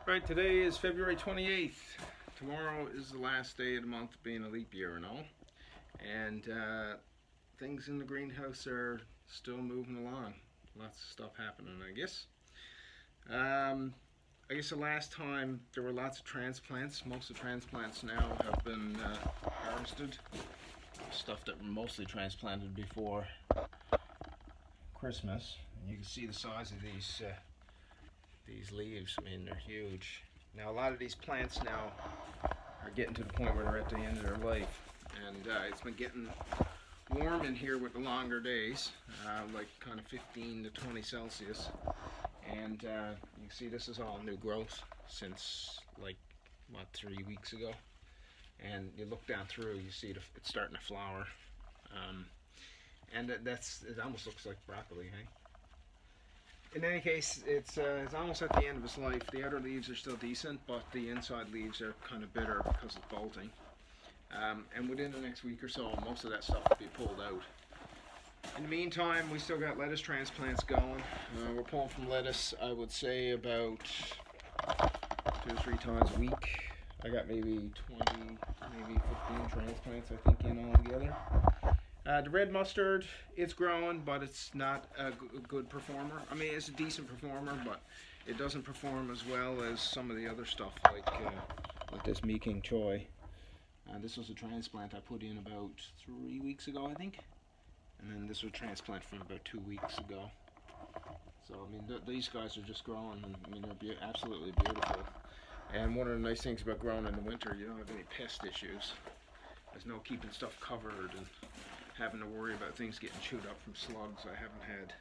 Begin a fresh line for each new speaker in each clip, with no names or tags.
Right, today is February 28th. Tomorrow is the last day of the month, being a leap year and all. And things in the greenhouse are still moving along. Lots of stuff happening, I guess. I guess the last time there were lots of transplants. Most of the transplants now have been harvested. Stuff that were mostly transplanted before Christmas. And you can see the size of these leaves. I mean, they're huge. Now a lot of these plants now are getting to the point where they're at the end of their life, and it's been getting warm in here with the longer days, like kind of 15 to 20 Celsius, and you can see this is all new growth since like what, 3 weeks ago. And you look down through, you see it's starting to flower, and it almost looks like broccoli, hey? In any case, it's almost at the end of its life. The outer leaves are still decent, but the inside leaves are kind of bitter because of bolting. And within the next week or so, most of that stuff will be pulled out. In the meantime, we still got lettuce transplants going. We're pulling from lettuce, I would say, about 2 to 3 times a week. I got maybe 20, maybe 15 transplants, I think, in all together. The red mustard, it's growing, but it's not a good performer. I mean, it's a decent performer, but it doesn't perform as well as some of the other stuff, like this Meking Choy. This was a transplant I put in about 3 weeks ago, I think. And then this was a transplant from about 2 weeks ago. So, I mean, these guys are just growing, and I mean, they're absolutely beautiful. And one of the nice things about growing in the winter, you don't have any pest issues. There's no keeping stuff covered and having to worry about things getting chewed up from slugs. I haven't had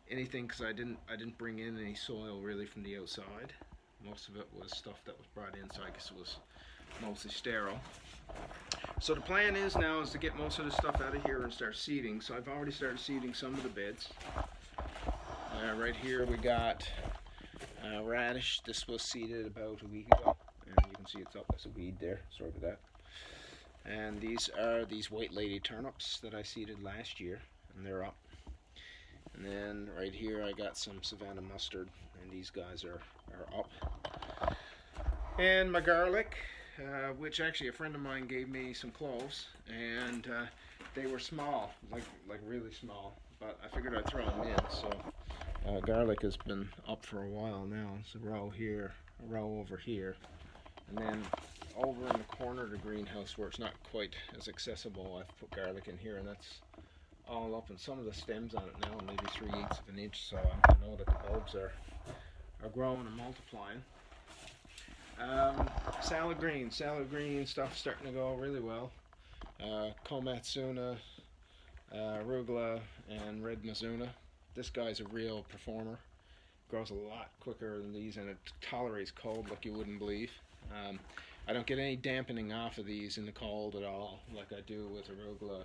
anything because I didn't bring in any soil really from the outside. Most of it was stuff that was brought in, so I guess it was mostly sterile. So the plan is now is to get most of the stuff out of here and start seeding. So I've already started seeding some of the beds. Right here we got radish. This was seeded about a week ago, and you can see it's up as a weed there. Sorry about that. And these are these white lady turnips that I seeded last year, and they're up. And then right here I got some Savannah mustard, and these guys are up. And my garlic, which actually a friend of mine gave me some cloves, and they were small, like really small, but I figured I'd throw them in. So garlic has been up for a while now. It's a row here, a row over here, and then over in the corner of the greenhouse where it's not quite as accessible, I've put garlic in here, and that's all up, and some of the stems on it now maybe 3/8 of an inch, so I know that the bulbs are growing and multiplying. Salad green stuff starting to go really well. Komatsuna, arugula, and red mizuna. This guy's a real performer. Grows a lot quicker than these, and it tolerates cold like you wouldn't believe. I don't get any dampening off of these in the cold at all, like I do with arugula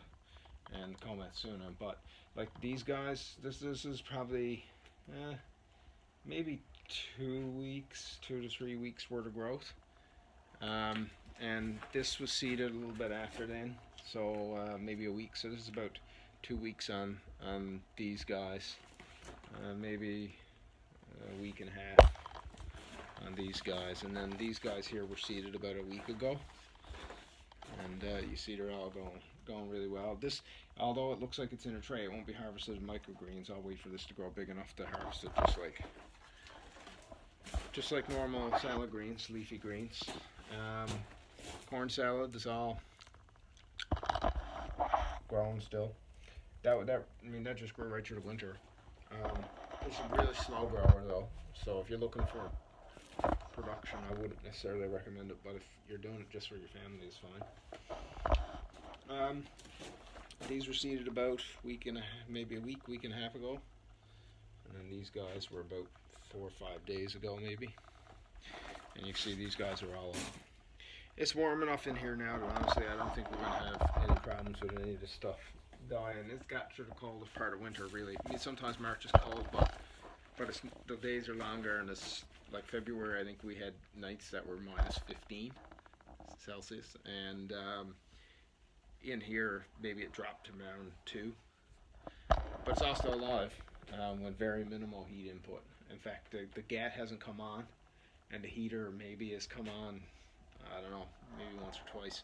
and komatsuna. But like these guys, this is probably maybe 2 to 3 weeks worth of growth. And this was seeded a little bit after then, so maybe a week. So this is about 2 weeks on these guys, maybe a week and a half on these guys. And then these guys here were seeded about a week ago, and you see they're all going really well. This, although it looks like it's in a tray, it won't be harvested in microgreens. I'll wait for this to grow big enough to harvest it just like normal salad greens, leafy greens. Corn salad is all grown still. That just grew right through the winter. It's a really slow grower though, so if you're looking for production, I wouldn't necessarily recommend it, but if you're doing it just for your family, it's fine. These were seeded about maybe a week and a half ago, and then these guys were about 4 or 5 days ago maybe. And you can see these guys are all up. It's warm enough in here now that honestly I don't think we're going to have any problems with any of this stuff dying. It's got to the coldest part of winter really. I mean, sometimes March is cold, but the days are longer, and it's like February, I think we had nights that were minus 15 Celsius, and in here maybe it dropped to around 2, but it's all still alive with very minimal heat input. In fact, the GAHT hasn't come on, and the heater maybe has come on, I don't know, maybe once or twice.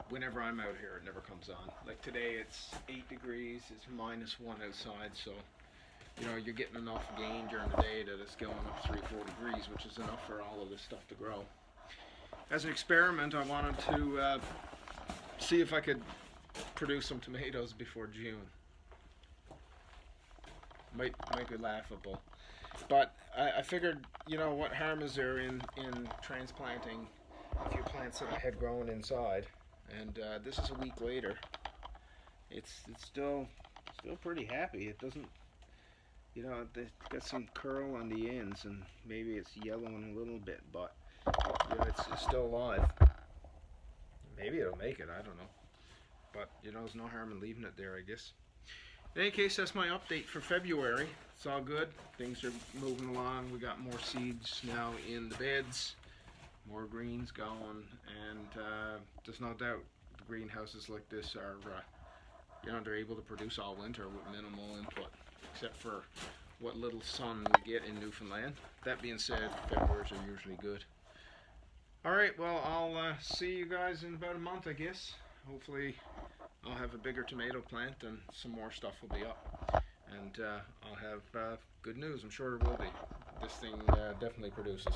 Whenever I'm out here, it never comes on. Like today, it's 8 degrees, it's -1 outside, so you know, you're getting enough gain during the day that it's going up 3-4 degrees, which is enough for all of this stuff to grow. As an experiment, I wanted to see if I could produce some tomatoes before June. Might be laughable, but I figured, you know, what harm is there in transplanting a few plants that I had grown inside, and this is a week later. It's still pretty happy. It doesn't, you know, it's got some curl on the ends, and maybe it's yellowing a little bit, but you know, it's still alive. Maybe it'll make it, I don't know. But you know, there's no harm in leaving it there, I guess. In any case, that's my update for February. It's all good. Things are moving along. We got more seeds now in the beds, more greens going, and there's no doubt the greenhouses like this are, you know, they're able to produce all winter with minimal input, except for what little sun we get in Newfoundland. That being said, February's are usually good. Alright, well, I'll see you guys in about a month, I guess. Hopefully I'll have a bigger tomato plant and some more stuff will be up. And I'll have good news. I'm sure there will be. This thing definitely produces.